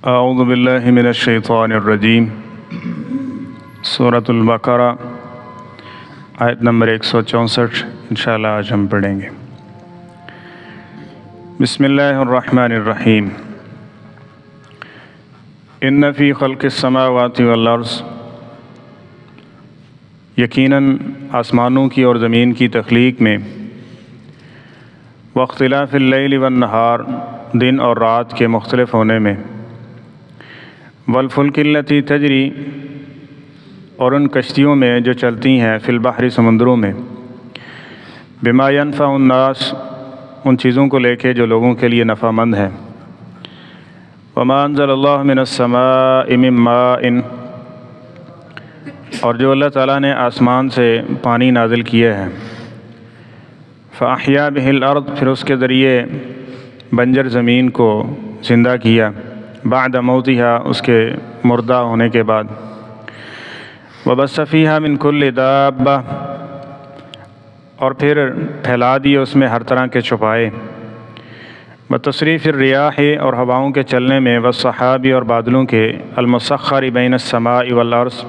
اعوذ باللہ من الشیطان الرجیم۔ سورۃ البقرہ آیت نمبر 164 انشاءاللہ آج ہم پڑھیں گے۔ بسم اللہ الرحمن الرحیم۔ ان فی خلق السماوات والارض، یقیناً آسمانوں کی اور زمین کی تخلیق میں، واختلاف اللیل والنہار، دن اور رات کے مختلف ہونے میں، والفلک التی تجری، اور ان کشتیوں میں جو چلتی ہیں، فی البحر، سمندروں میں، بما ینفع الناس، ان چیزوں کو لے کے جو لوگوں کے لیے نفع مند ہے، وما انزل اللہ من السماء من ماء، اور جو اللہ تعالیٰ نے آسمان سے پانی نازل کیا ہے، فاحیا بہ الارض، پھر اس کے ذریعے بنجر زمین کو زندہ کیا، بعد موتہا، اس کے مردہ ہونے کے بعد، وبث فیہا من کل دابہ، اور پھر پھیلا دیے اس میں ہر طرح کے چھپائے، بتصریف الریاح، اور ہواؤں کے چلنے میں، والسحاب، اور بادلوں کے، المسخر بین السماء والارض،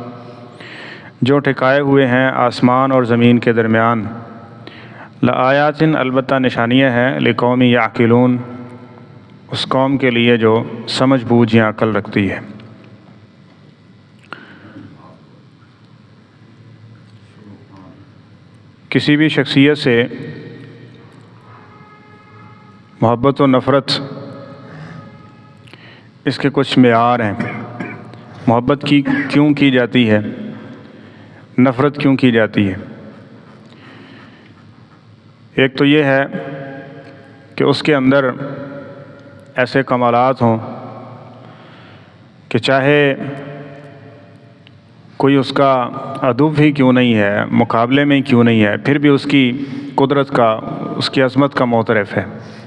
جو ٹھکائے ہوئے ہیں آسمان اور زمین کے درمیان، لآیات، البتہ نشانیاں ہیں، لقوم یعقلون، اس قوم کے لیے جو سمجھ بوجھ یا عقل رکھتی ہے۔ کسی بھی شخصیت سے محبت و نفرت، اس کے کچھ معیار ہیں۔ محبت کیوں کی جاتی ہے، نفرت کیوں کی جاتی ہے؟ ایک تو یہ ہے کہ اس کے اندر ایسے کمالات ہوں کہ چاہے کوئی اس کا عدو ہی کیوں نہیں ہے، مقابلے میں کیوں نہیں ہے، پھر بھی اس کی قدرت کا، اس کی عظمت کا معترف ہے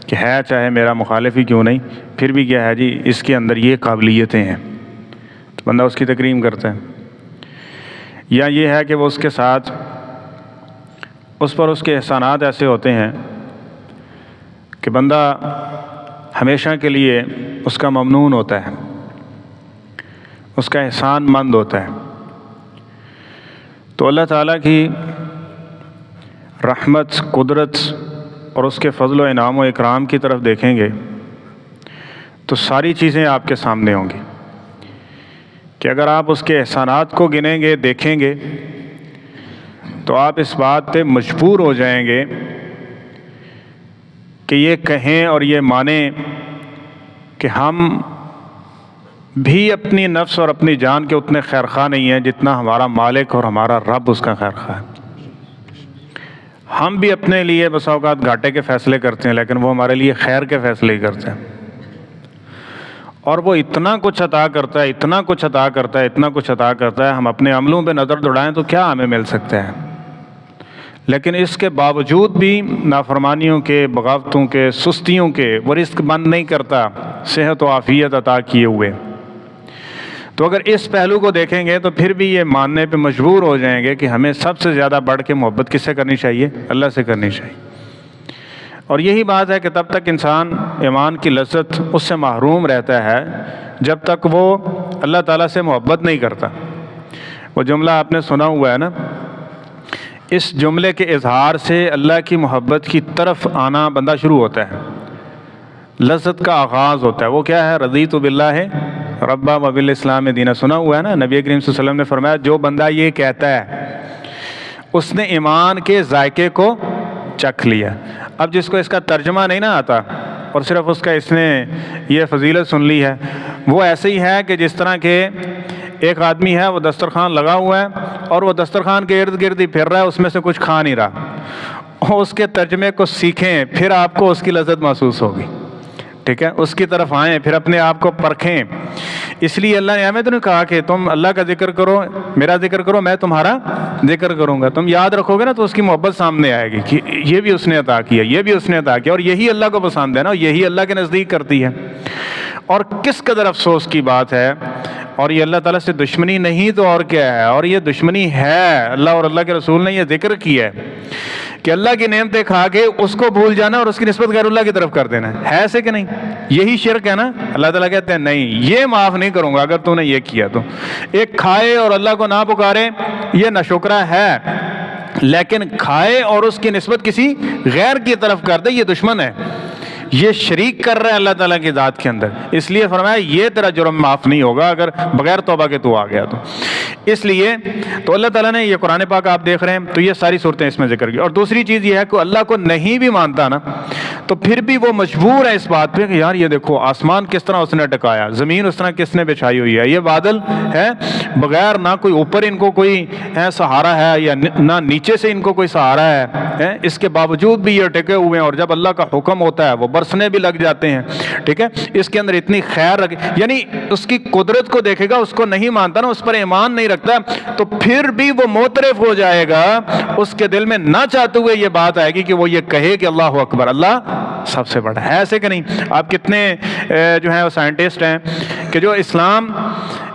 کہ ہے، چاہے میرا مخالف ہی کیوں نہیں، پھر بھی کیا ہے جی، اس کے اندر یہ قابلیتیں ہیں، تو بندہ اس کی تکریم کرتا ہے۔ یا یہ ہے کہ وہ اس کے ساتھ، اس پر اس کے احسانات ایسے ہوتے ہیں کہ بندہ ہمیشہ کے لیے اس کا ممنون ہوتا ہے، اس کا احسان مند ہوتا ہے۔ تو اللہ تعالیٰ کی رحمت، قدرت اور اس کے فضل و انعام و اکرام کی طرف دیکھیں گے تو ساری چیزیں آپ کے سامنے ہوں گی کہ اگر آپ اس کے احسانات کو گنیں گے، دیکھیں گے، تو آپ اس بات پہ مجبور ہو جائیں گے کہ یہ کہیں اور یہ مانیں کہ ہم بھی اپنی نفس اور اپنی جان کے اتنے خیرخواہ نہیں ہیں جتنا ہمارا مالک اور ہمارا رب اس کا خیرخواہ ہے۔ ہم بھی اپنے لیے بسا اوقات گھاٹے کے فیصلے کرتے ہیں، لیکن وہ ہمارے لیے خیر کے فیصلے ہی کرتے ہیں، اور وہ اتنا کچھ عطا کرتا ہے، اتنا کچھ عطا کرتا ہے، اتنا کچھ عطا کرتا ہے، ہم اپنے عملوں پہ نظر دوڑائیں تو کیا ہمیں مل سکتا ہے؟ لیکن اس کے باوجود بھی نافرمانیوں کے، بغاوتوں کے، سستیوں کے وہ رزق بند نہیں کرتا، صحت و عافیت عطا کیے ہوئے۔ تو اگر اس پہلو کو دیکھیں گے تو پھر بھی یہ ماننے پہ مجبور ہو جائیں گے کہ ہمیں سب سے زیادہ بڑھ کے محبت کس سے کرنی چاہیے؟ اللہ سے کرنی چاہیے۔ اور یہی بات ہے کہ تب تک انسان ایمان کی لذت اس سے محروم رہتا ہے جب تک وہ اللہ تعالیٰ سے محبت نہیں کرتا۔ وہ جملہ آپ نے سنا ہوا ہے نا، اس جملے کے اظہار سے اللہ کی محبت کی طرف آنا بندہ شروع ہوتا ہے، لذت کا آغاز ہوتا ہے۔ وہ کیا ہے؟ رضیت باللہ ربا وبالاسلام دینا، سنا ہوا ہے نا۔ نبی کریم صلی اللہ علیہ وسلم نے فرمایا جو بندہ یہ کہتا ہے اس نے ایمان کے ذائقے کو چکھ لیا۔ اب جس کو اس کا ترجمہ نہیں نہ آتا اور صرف اس کا اس نے یہ فضیلت سن لی ہے، وہ ایسے ہی ہے کہ جس طرح کہ ایک آدمی ہے، وہ دسترخوان لگا ہوا ہے اور وہ دسترخوان کے ارد گرد ہی پھر رہا ہے، اس میں سے کچھ کھا نہیں رہا۔ اس کے ترجمے کو سیکھیں، پھر آپ کو اس کی لذت محسوس ہوگی، ٹھیک ہے؟ اس کی طرف آئیں، پھر اپنے آپ کو پرکھیں۔ اس لیے اللہ نے ہمیں تو نے کہا کہ تم اللہ کا ذکر کرو، میرا ذکر کرو، میں تمہارا ذکر کروں گا۔ تم یاد رکھو گے نا تو اس کی محبت سامنے آئے گی کہ یہ بھی اس نے عطا کیا، یہ بھی اس نے عطا کیا، اور یہی اللہ کو پسند ہے نا، یہی اللہ کے نزدیک کرتی ہے۔ اور کس قدر افسوس کی بات ہے اور یہ اللہ تعالیٰ سے دشمنی نہیں تو اور کیا ہے، اور یہ دشمنی ہے۔ اللہ اور اللہ کے رسول نے یہ ذکر کیا ہے کہ اللہ کی نعمتیں کھا کے اس کو بھول جانا اور اس کی نسبت غیر اللہ کی طرف کر دینا ہے ایسے کہ نہیں؟ یہی شرک ہے نا۔ اللہ تعالیٰ کہتے ہیں نہیں، یہ معاف نہیں کروں گا اگر تو نے یہ کیا تو۔ ایک کھائے اور اللہ کو نہ پکارے یہ ناشکرا ہے، لیکن کھائے اور اس کی نسبت کسی غیر کی طرف کر دے یہ دشمن ہے، یہ شریک کر رہا ہے اللہ تعالیٰ کی ذات کے اندر۔ اس لیے فرمایا یہ تیرا جرم معاف نہیں ہوگا اگر بغیر توبہ کے تو آ گیا تو۔ اس لیے تو اللہ تعالیٰ نے یہ قرآن پاک آپ دیکھ رہے ہیں تو یہ ساری صورتیں اس میں ذکر کی۔ اور دوسری چیز یہ ہے کہ اللہ کو نہیں بھی مانتا نا تو پھر بھی وہ مجبور ہے اس بات پہ کہ یار یہ دیکھو آسمان کس طرح اس نے ٹکایا، زمین اس طرح کس نے بچھائی ہوئی ہے، یہ بادل ہے بغیر نہ کوئی اوپر ان کو کوئی سہارا ہے یا نہ نیچے سے ان کو کوئی سہارا ہے، اس کے باوجود بھی یہ ٹکے ہوئے ہیں، اور جب اللہ کا حکم ہوتا ہے وہ برسنے بھی لگ جاتے ہیں، ٹھیک ہے۔ اس کے اندر اتنی خیر رکھے، یعنی اس کی قدرت کو دیکھے گا، اس کو نہیں مانتا نا، اس پر ایمان نہیں رکھتا تو پھر بھی وہ معترف ہو جائے گا، اس کے دل میں نہ چاہتے ہوئے یہ بات آئے گی کہ وہ یہ کہے کہ اللہ اکبر، اللہ سب سے بڑا ہے، ایسے کہ نہیں؟ آپ کتنے جو ہیں وہ سائنٹسٹ ہیں کہ جو اسلام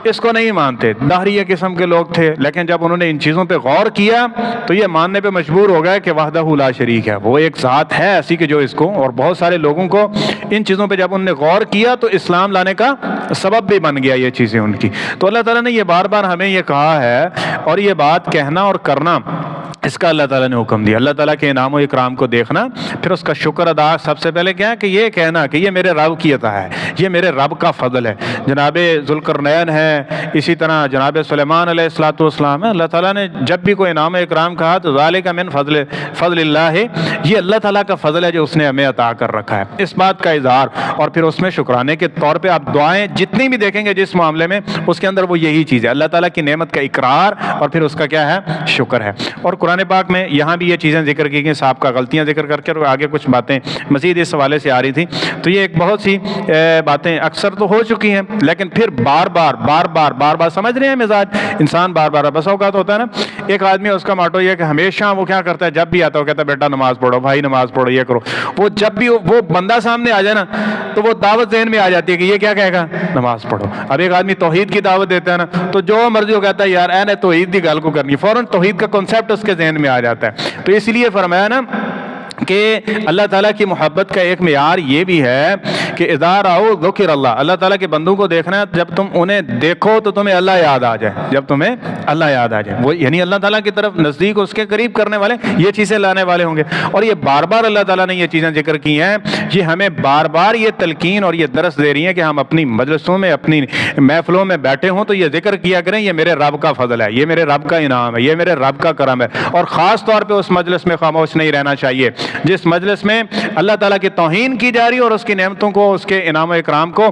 اس کو نہیں مانتے، دہریہ قسم کے لوگ تھے، لیکن جب انہوں نے ان چیزوں پہ غور کیا تو یہ ماننے پہ مجبور ہو گئے کہ وحدہ لا شریک ہے، وہ ایک ذات ہے ایسی کہ جو اس کو، اور بہت سارے لوگوں کو ان چیزوں پہ جب انہوں نے غور کیا تو اسلام لانے کا سبب بھی بن گیا یہ چیزیں ان کی۔ تو اللہ تعالیٰ نے یہ بار بار ہمیں یہ کہا ہے، اور یہ بات کہنا اور کرنا اس کا اللہ تعالیٰ نے حکم دیا۔ اللہ تعالیٰ کے انعام و اکرام کو دیکھنا، پھر اس کا شکر ادا سب سے پہلے کیا ہے کہ یہ کہنا کہ یہ میرے رب کی عطا ہے، یہ میرے رب کا فضل ہے۔ جناب ذوالقرنین ہے، اسی طرح جناب سلیمان علیہ الصلوۃ والسلام ہے، اللہ تعالیٰ نے جب بھی کوئی انعام و اکرام کہا تو ذالک من فضل اللہ، یہ اللہ تعالیٰ کا فضل ہے جو اس نے ہمیں عطا کر رکھا ہے، اس بات کا اظہار۔ اور پھر اس میں شکرانے کے طور پہ آپ دعائیں جتنی بھی دیکھیں گے جس معاملے میں، اس کے اندر وہ یہی چیز ہے، اللہ تعالیٰ کی نعمت کا اقرار اور پھر اس کا کیا ہے، شکر ہے۔ اور قرآن پاک میں یہاں بھی یہ چیزیں ذکر کی گئی، صاحب کا غلطیاں ذکر کر کے، اور آگے کچھ باتیں مزید اس حوالے سے آ رہی تھیں۔ تو یہ ایک بہت سی باتیں اکثر تو ہو چکی ہیں، لیکن پھر بار بار سمجھ رہے ہیں مزاج انسان بار بار، بس اوقات ہوتا ہے نا ایک آدمی اس کا ماٹو یہ کہ ہمیشہ وہ کیا کرتا ہے، جب بھی آتا ہے وہ کہتا ہے بیٹا نماز پڑھو، بھائی نماز پڑھو، یہ کرو۔ وہ جب بھی وہ بندہ سامنے آ جائے نا تو وہ دعوت ذہن میں آ جاتی ہے کہ یہ کیا کہے گا، نماز پڑھو۔ اب ایک آدمی توحید کی دعوت دیتا ہے نا تو جو مرضی وہ کہتا ہے یار اے نے توحید دی گل کو کرنی، فوراً توحید کا کنسیپٹ اس کے ذہن میں آ جاتا ہے۔ تو اس لیے فرمایا نا کہ اللہ تعالیٰ کی محبت کا ایک معیار یہ بھی ہے کہ اذا رأوا ذکر اللہ، اللہ تعالیٰ کے بندوں کو دیکھنا ہے، جب تم انہیں دیکھو تو تمہیں اللہ یاد آ جائے، جب تمہیں اللہ یاد آ جائے، وہ یعنی اللہ تعالیٰ کی طرف نزدیک اس کے قریب کرنے والے یہ چیزیں لانے والے ہوں گے۔ اور یہ بار بار اللہ تعالیٰ نے یہ چیزیں ذکر کی ہیں، یہ ہمیں بار بار یہ تلقین اور یہ درس دے رہی ہیں کہ ہم اپنی مجلسوں میں اپنی محفلوں میں بیٹھے ہوں تو یہ ذکر کیا کریں یہ میرے رب کا فضل ہے، یہ میرے رب کا انعام ہے، یہ میرے رب کا کرم ہے۔ اور خاص طور پہ اس مجلس میں خاموش نہیں رہنا چاہیے جس مجلس میں اللہ تعالیٰ کی توہین کی جا رہی ہے اور اس کی نعمتوں کو، اس کے انعام و اکرام کو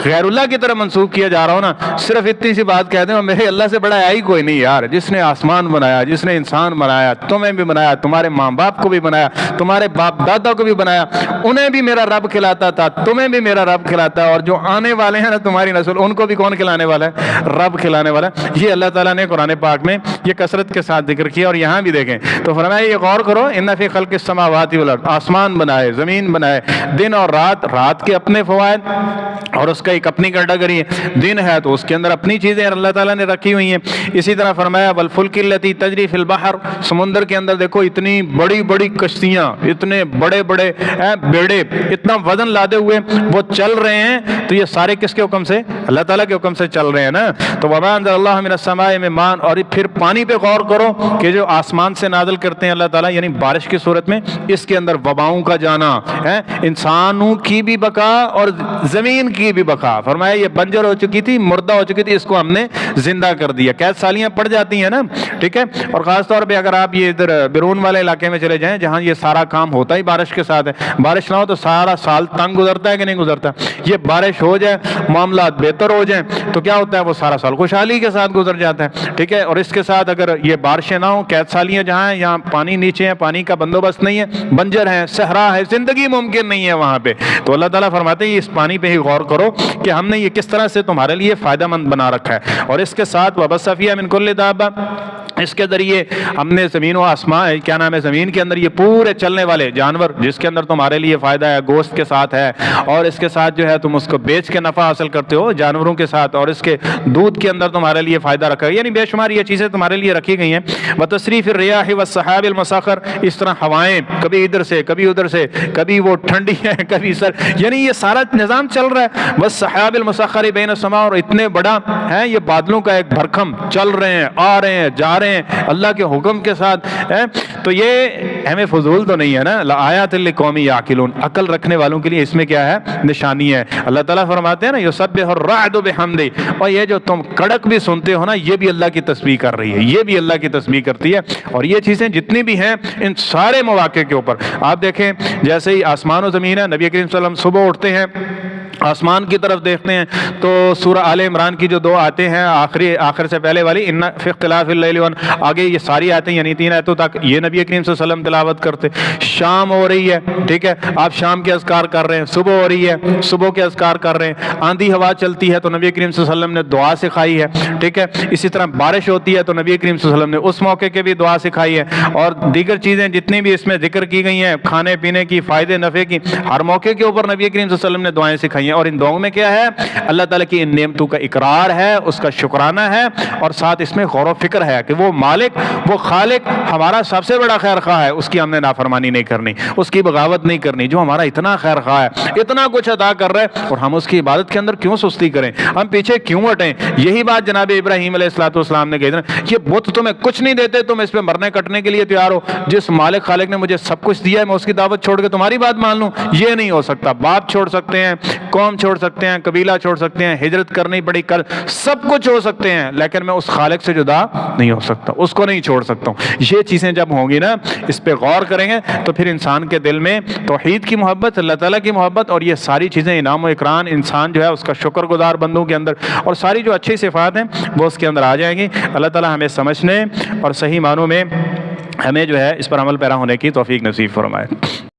غیر اللہ کی طرف منسوخ کیا جا رہا ہو نا، صرف اتنی سی بات کہتے ہیں میرے اللہ سے بڑا ہے ہی کوئی نہیں یار، جس نے آسمان بنایا، جس نے انسان بنایا، تمہیں بھی بنایا، تمہارے ماں باپ کو بھی بنایا، تمہارے باپ دادا کو بھی بنایا، انہیں بھی میرا رب کھلاتا تھا، تمہیں بھی میرا رب کھلاتا ہے، اور جو آنے والے ہیں نا تمہاری نسل ان کو بھی کون کھلانے والا ہے، رب کھلانے والا ہے۔ یہ اللہ تعالیٰ نے قرآن پاک میں یہ کثرت کے ساتھ ذکر کیا۔ اور یہاں بھی دیکھیں تو فرمایا یہ غور کرو، ان فی خلق السماوات والارض، آسمان بنائے، زمین بنائے، دن اور رات، رات کے اپنے فوائد اور اس کا ایک اپنی کیٹیگری ہے، دن ہے تو اس کے اندر اپنی چیزیں اللہ تعالیٰ نے رکھی ہوئی ہیں۔ اسی طرح فرمایا والفلک التی تجری فی البحر، سمندر کے اندر دیکھو اتنی بڑی بڑی کشتیاں، اتنے بڑے بڑے بیڑے، اتنا وزن لادے ہوئے وہ چل رہے ہیں، تو یہ سارے کس کے حکم سے، اللہ تعالیٰ کے حکم سے چل رہے ہیں نا۔ تو وما انزل اللہ من السماء من ماء، اور پھر پانی پہ غور کرو کہ جو آسمان سے نازل کرتے ہیں اللہ تعالیٰ، یعنی بارش کی صورت میں، اس کے اندر وباؤں کا جانا ہے، انسانوں کی بھی بقا اور زمین کی بھی بقا۔ فرمایا یہ بنجر ہو چکی تھی، مردہ ہو چکی تھی، اس کو ہم نے زندہ کر دیا۔ قید سالیاں پڑ جاتی ہیں نا، ٹھیک ہے۔ اور خاص طور پہ اگر آپ یہ ادھر بیرون والے علاقے میں چلے جائیں جہاں یہ سارا کام ہوتا ہی بارش کے ساتھ ہے، بارش نہ ہو تو سارا سال تنگ گزرتا ہے کہ نہیں گزرتا؟ یہ بارش ہو جائے، معاملات بہتر ہو جائیں تو کیا ہوتا ہے، وہ سارا سال خوشحالی کے ساتھ گزر جاتا ہے، ٹھیک ہے۔ اور اس کے ساتھ اگر یہ بارشیں نہ ہوں، قید سالیاں جہاں ہیں، یہاں پانی نیچے ہے، پانی کا بندوبست نہیں ہے، بنجر ہے، صحرا ہے، زندگی ممکن نہیں ہے وہاں پہ، تو اللہ تعالیٰ فرماتے ہیں اس پانی پہ ہی غور کرو کہ ہم نے یہ کس طرح سے تمہارے لیے فائدہ مند بنا رکھا ہے۔ اور اس کے ساتھ وبث فیہا من کل دابہ، اس کے ذریعے ہم نے زمین و آسمان کیا نام ہے زمین کے اندر یہ پورے چلنے والے جانور جس کے اندر تمہارے لیے فائدہ ہے، گوشت کے ساتھ ہے، اور اس کے ساتھ جو ہے تم اس کو بیچ کے نفع حاصل کرتے ہو جانوروں کے ساتھ، اور اس کے دودھ کے اندر تمہارے لیے فائدہ رکھا ہے، یعنی بے شمار یہ چیزیں تمہارے لیے رکھی گئی ہیں۔ وتصریف الریاح والسحاب المسخر، اس طرح ہوائیں کبھی ادھر سے کبھی ادھر سے، کبھی وہ ٹھنڈی ہے کبھی سر، یعنی یہ سارا نظام چل رہا ہے۔ والسحاب المسخر بین السماء، اور اتنے بڑا ہے یہ بادلوں کا ایک بھرکم، چل رہے ہیں آ رہے ہیں جا رہے ہیں اللہ کے حکم کے ساتھ ہے۔ تو یہ ہمیں فضول تو نہیں ہے نا، لآیات لقوم یعقلون، عقل رکھنے والوں کے لیے اس میں کیا ہے نشانی ہے۔ اللہ تعالیٰ فرماتے ہیں نا یسبح الرعد بحمدہ، اور یہ جو تم کڑک بھی سنتے ہو نا یہ بھی اللہ کی تسبیح کر رہی ہے، یہ بھی اللہ کی تسبیح کرتی ہے۔ اور یہ چیزیں جتنی بھی ہیں ان سارے مواقع کے اوپر آپ دیکھیں، جیسے ہی آسمان و زمین ہے، نبی کریم صلی اللہ علیہ وسلم صبح اٹھتے ہیں آسمان کی طرف دیکھتے ہیں تو سورہ آل عمران کی جو دو آیتیں ہیں آخر سے پہلے والی ان فی اختلاف اللیل والنہار، آگے یہ ساری آیتیں یعنی 3 آیتوں تک یہ نبی کریم صلی اللہ علیہ وسلم تلاوت کرتے۔ شام ہو رہی ہے، ٹھیک ہے، آپ شام کے اذکار کر رہے ہیں، صبح ہو رہی ہے صبح کے اذکار کر رہے ہیں، آندھی ہوا چلتی ہے تو نبی کریم صلی اللہ علیہ وسلم نے دعا سکھائی ہے، ٹھیک ہے، اسی طرح بارش ہوتی ہے تو نبی کریم صلی اللہ علیہ وسلم نے اس موقع کے بھی دعا سکھائی ہے، اور دیگر چیزیں جتنی بھی اس میں ذکر کی گئی ہیں کھانے پینے کی، فائدے نفع کی، ہر موقع کے اوپر نبی کریم صلی اللہ علیہ وسلم نے دعائیں سکھائی ہیں۔ اور ان دعاؤں میں کیا ہے اللہ تعالیٰ کی ان نعمتوں کا اقرار ہے، اس کا شکرانہ ہے، اور ساتھ اس میں غور و فکر ہے کہ وہ مالک وہ خالق ہمارا سب سے بڑا خیر خواہ ہے، اس کی ہم نے نافرمانی نہیں کرنی، اس کی بغاوت نہیں کرنی، جو ہمارا اتنا خیر خواہ ہے، اتنا کچھ عطا کر رہا ہے، اور ہم اس کی عبادت کے اندر کیوں سستی کریں، ہم پیچھے کیوں ہٹیں۔ یہی بات جناب ابراہیم علیہ السلام نے کہی نا، یہ بت تمہیں کچھ نہیں دیتے، تم اس پہ مرنے کٹنے کے لیے تیار ہو، جس مالک خالق نے مجھے سب کچھ دیا ہے میں اس کی دعوت چھوڑ کے تمہاری بات مان لوں، یہ نہیں ہو سکتا۔ باپ چھوڑ سکتے ہیں، قوم چھوڑ سکتے ہیں، قبیلہ چھوڑ سکتے ہیں، ہجرت کرنی پڑی کر سب کچھ ہو سکتے ہیں، لیکن میں اس خالق سے جدا نہیں ہو سکتا، اس کو نہیں چھوڑ سکتا ہوں۔ یہ چیزیں جب ہوں گی نا، اس پہ غور کریں گے تو پھر انسان کے دل میں توحید کی محبت، اللہ تعالیٰ کی محبت، اور یہ ساری چیزیں انعام و اکرام انسان جو ہے اس کا شکر گزار بندوں کے اندر، اور ساری جو اچھی صفات ہیں وہ اس کے اندر آ جائیں گی۔ اللہ تعالیٰ ہمیں سمجھنے اور صحیح معنوں میں ہمیں جو ہے اس پر عمل پیرا ہونے کی توفیق نصیب فرمائے۔